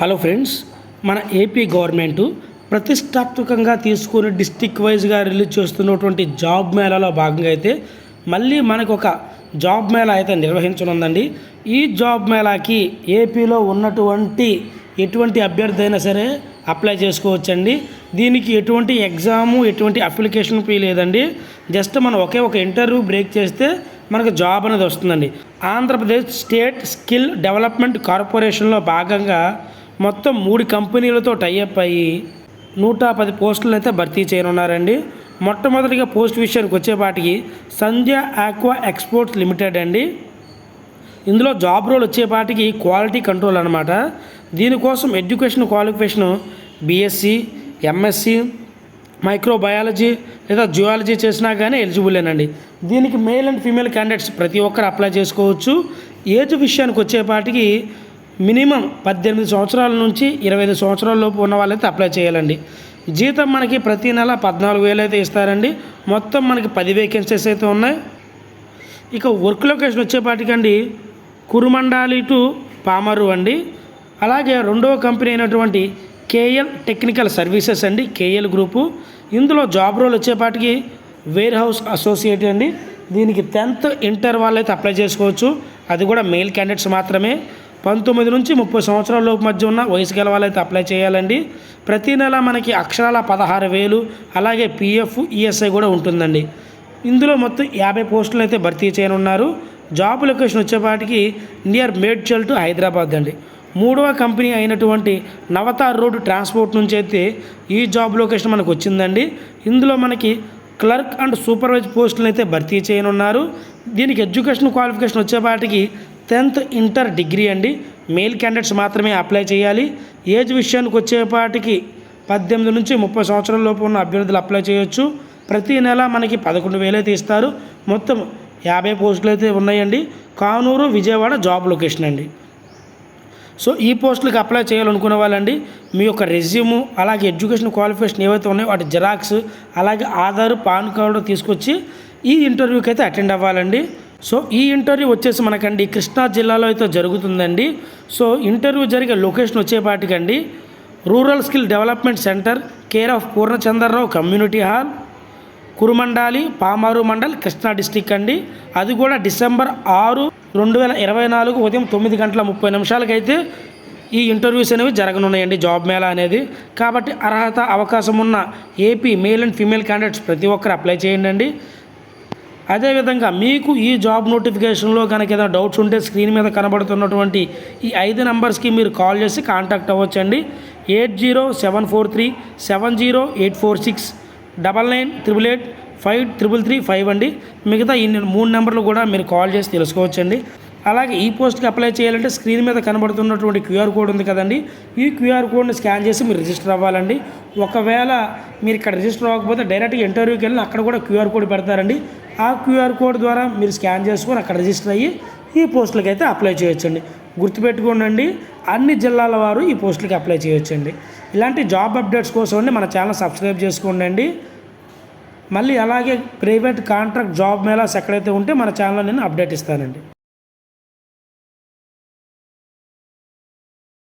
Hello friends, మన AP government ప్రతిష్టాత్మకంగా తీసుకుని డిస్టిక్ వైజ్గా రిలీజ్ చేస్తున్నటువంటి జాబ్ మేళాలో భాగంగా అయితే మళ్ళీ మనకు ఒక జాబ్ మేళా అయితే నిర్వహించనుందండి. ఈ జాబ్ మేళాకి ఏపీలో ఉన్నటువంటి ఎటువంటి అభ్యర్థి అయినా సరే అప్లై చేసుకోవచ్చండి. దీనికి ఎటువంటి ఎగ్జాము, ఎటువంటి అప్లికేషన్ ఫీ లేదండి. జస్ట్ మనం ఒక ఇంటర్వ్యూ బ్రేక్ చేస్తే మనకు జాబ్ అనేది వస్తుందండి. ఆంధ్రప్రదేశ్ స్టేట్ స్కిల్ డెవలప్మెంట్ కార్పొరేషన్లో భాగంగా మొత్తం 3 కంపెనీలతో టైఅప్ అయ్యి 110 పోస్టులను అయితే భర్తీ చేయనున్నారండి. మొట్టమొదటిగా పోస్ట్ విషయానికి వచ్చేపాటికి సంధ్య ఆక్వా ఎక్స్పోర్ట్స్ లిమిటెడ్ అండి. ఇందులో జాబ్ రోల్ వచ్చేపాటికి క్వాలిటీ కంట్రోల్ అనమాట. దీనికోసం education qualification BSc, MSc, microbiology లేదా జియాలజీ చేసినా కానీ ఎలిజిబులేనండి. దీనికి మేల్ అండ్ ఫీమేల్ క్యాండిడేట్స్ ప్రతి ఒక్కరు అప్లై చేసుకోవచ్చు. ఏజ్ విషయానికి వచ్చేపాటికి మినిమం 18 సంవత్సరాల నుంచి 25 సంవత్సరాల లోపు ఉన్న వాళ్ళైతే అప్లై చేయాలండి. జీతం మనకి ప్రతి నెల 14,000 అయితే ఇస్తారండి. మొత్తం మనకి 10 వేకెన్సీస్ అయితే ఉన్నాయి. ఇక వర్క్ లొకేషన్ వచ్చేపాటికండి కురుమండాలి టు పామరు అండి. అలాగే రెండవ కంపెనీ అయినటువంటి కేఎల్ టెక్నికల్ సర్వీసెస్ అండి, కేఎల్ గ్రూపు. ఇందులో జాబ్ రోల్ వచ్చేపాటికి వేర్ హౌస్ అసోసియేట్ అండి. దీనికి 10th ఇంటర్ వాళ్ళు అయితే అప్లై చేసుకోవచ్చు. అది కూడా మెయిల్ క్యాండిడేట్స్ మాత్రమే. 19 నుంచి 30 సంవత్సరాల లోపు మధ్య ఉన్న వయసు గల వాళ్ళైతే అప్లై చేయాలండి. ప్రతి నెల మనకి అక్షరాల 16,000, అలాగే పిఎఫ్, ఈఎస్ఐ కూడా ఉంటుందండి. ఇందులో మొత్తం 50 పోస్టులు అయితే భర్తీ చేయనున్నారు. జాబ్ లొకేషన్ వచ్చేపాటికి నియర్ మేడ్చల్ టు హైదరాబాద్ అండి. మూడవ కంపెనీ అయినటువంటి నవతార్ రోడ్ ట్రాన్స్పోర్ట్ నుంచి అయితే ఈ జాబ్ లొకేషన్ మనకు వచ్చిందండి. ఇందులో మనకి క్లర్క్ అండ్ సూపర్వైజర్ పోస్టులను అయితే భర్తీ చేయనున్నారు. దీనికి ఎడ్యుకేషన్ క్వాలిఫికేషన్ వచ్చేపాటికి 10th ఇంటర్ డిగ్రీ అండి. మేల్ క్యాండిడేట్స్ మాత్రమే అప్లై చేయాలి. ఏజ్ విషయానికి వచ్చేపాటికి 18 నుంచి 30 సంవత్సరాల లోపు ఉన్న అభ్యర్థులు అప్లై చేయొచ్చు. ప్రతి నెల మనకి 11,000 అయితే ఇస్తారు. మొత్తం 50 పోస్టులు అయితే ఉన్నాయండి. కానూరు, విజయవాడ జాబ్ లొకేషన్ అండి. సో ఈ పోస్టులకు అప్లై చేయాలనుకునే వాళ్ళండి మీ యొక్క రెజ్యూము, అలాగే ఎడ్యుకేషన్ క్వాలిఫికేషన్ ఏవైతే ఉన్నాయో వాటి జిరాక్స్, అలాగే ఆధార్, పాన్ కార్డు తీసుకొచ్చి ఈ ఇంటర్వ్యూకి అయితే అటెండ్ అవ్వాలండి. సో ఈ ఇంటర్వ్యూ వచ్చేసి మనకండి కృష్ణా జిల్లాలో అయితే జరుగుతుందండి. సో ఇంటర్వ్యూ జరిగే లొకేషన్ వచ్చేపాటికండి rural skill development centre, care of Purnachandrarao community hall, Kurumandali, Pamarru mandal, Krishna district అండి. అది కూడా డిసెంబర్ 6, 2024 ఉదయం 9:30 అయితే ఈ ఇంటర్వ్యూస్ అనేవి జరగనున్నాయండి, జాబ్ మేళా అనేది. కాబట్టి అర్హత, అవకాశం ఉన్న AP male and female candidates ప్రతి ఒక్కరు అప్లై చేయండి. అదేవిధంగా మీకు ఈ జాబ్ నోటిఫికేషన్లో కనుక ఏదైనా డౌట్స్ ఉంటే స్క్రీన్ మీద కనబడుతున్నటువంటి ఈ 5 నెంబర్స్కి మీరు కాల్ చేసి కాంటాక్ట్ అవ్వచ్చండి. 8074370846, 9988853335 అండి. మిగతా ఈ 3 నెంబర్లు కూడా మీరు కాల్ చేసి తెలుసుకోవచ్చండి. అలాగే ఈ పోస్ట్కి అప్లై చేయాలంటే స్క్రీన్ మీద కనబడుతున్నటువంటి క్యూఆర్ కోడ్ ఉంది కదండి, ఈ క్యూఆర్ కోడ్ని స్కాన్ చేసి మీరు రిజిస్టర్ అవ్వాలండి. ఒకవేళ మీరు ఇక్కడ రిజిస్టర్ అవ్వకపోతే డైరెక్ట్గా ఇంటర్వ్యూకి వెళ్ళి అక్కడ కూడా క్యూఆర్ కోడ్ పెడతారండి. ఆ క్యూఆర్ కోడ్ ద్వారా మీరు స్కాన్ చేసుకొని అక్కడ రిజిస్టర్ అయ్యి ఈ పోస్టులకి అయితే అప్లై చేయొచ్చండి. గుర్తుపెట్టుకోండి, అన్ని జిల్లాల వారు ఈ పోస్టులకి అప్లై చేయొచ్చండి. ఇలాంటి జాబ్ అప్డేట్స్ కోసం మన ఛానల్ సబ్స్క్రైబ్ చేసుకోండి. మళ్ళీ అలాగే ప్రైవేట్ కాంట్రాక్ట్ జాబ్ మేళాస్ ఎక్కడైతే ఉంటే మన ఛానల్లో నేను అప్డేట్ ఇస్తానండి.